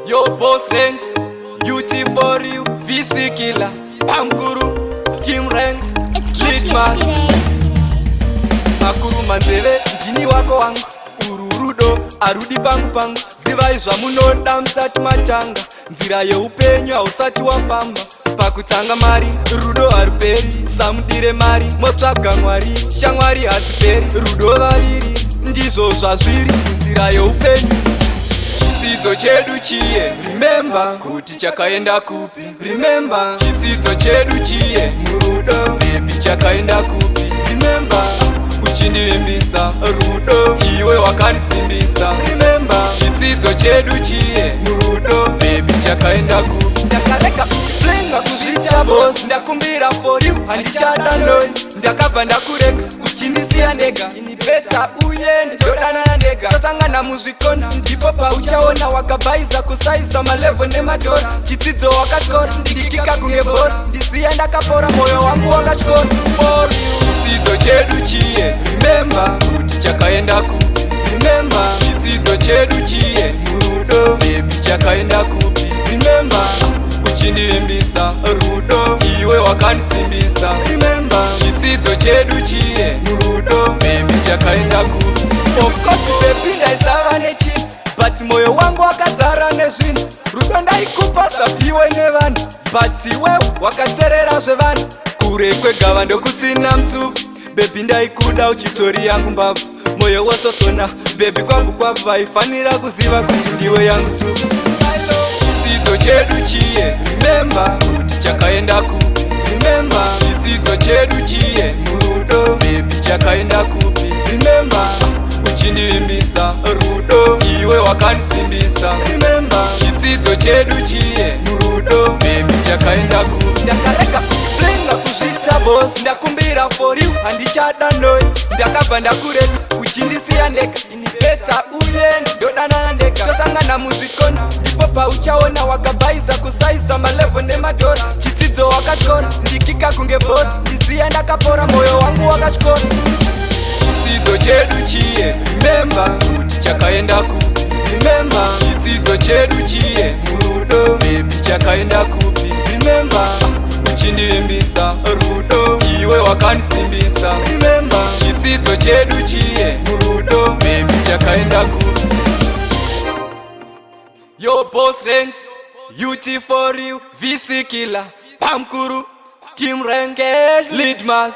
Yo boss ranks, UT for you, VC killer, Pamkuru, Team ranks, Litmas, Makuru manzeve, ndini wako wangu, ururudo, arudi pangu pangu, ziva izwa munoda msati matanga, nzira yeupenyu hausati wafamba, pakutanga mari, rudo haruperi, samudire mari, motsvaga mwari, shamwari hadziperi, rudo vaviri, ndizvo zvazviri, nzira yeupenyu. Chidzidzo chedu chiye, remember kuti chakaenda kupi, remember chidzidzo chedu chiye, murudo baby chakaenda kupi, remember uchindivimbisa rudo iwe wakanisimbisa, remember chidzidzo chedu chiye, murudo baby chakaenda kupi. Ndakareka kuchiplenga kuzvita boss, ndakumbira for you handichada noise, ndakabva ndakureka uchindisiya ndega, ini beta uye ndodana ndega, tosangana muzvikona ndipo pauchaona wakabhaiza kusaiza malevo nemadhora, chidzidzo wakakora ndidikika kunge bhora, ndisiya ndakapora moyo wangu wakachikora for you. Chidzidzo chedu chiye, remember kuti chakaenda kupi, remember chidzidzo chedu chiye, murudo baby chakaenda kupi, remember uchindivimbisa rudo iwe wakanisimbisa, remember chidzidzo chedu chiye, murudo baby chakaenda kupi. Of course baby ndaisava nechini, but moyo wangu wakazara nezvinhu, rudo ndaikupa sapiwe nevanhu, but iwe wakatserera zvevanhu, kure kwegava ndokusina mtsuvi, baby ndaikuda uchitori yangu mbavhu, moyo wososona baby kwabvu kwabvu vaifanira kuziva kuti ndiwe yangu tsuvi. Chidzidzo chedu chiye, remember kuti chakaenda kupi, remember chidzidzo chedu chiye, murudo baby chakaenda kupi, remember uchindivimbisa rudo iwe wakanisimbisa, remember chidzidzo chedu chiye, murudo baby chakaenda kupi. Ndakareka kuchiplenga kuzvita boss, ndakumbira for you handichada noise, ndakabva ndakureka uchindisiya ndega, ini beta uye ndodana ndega, tosangana muzvikona ndipo pauchaona wakabhaiza kusaiza malevo nemadhora, chidzidzo wakachikora ndikika kunge bhora, ndisiya ndakapora moyo wangu wakachikora. Chidzidzo chedu chiye, remember kuti chakaenda kupi, remember chidzidzo chedu chiye, murudo baby chakaenda kupi, remember uchindivimbisa rudo iwe wakanisimbisa, remember chidzidzo chedu chiye, murudo baby chakaenda kupi. Yo boss ranks, UT for you, VC killer, Pamkuru, Team rank, Litmas.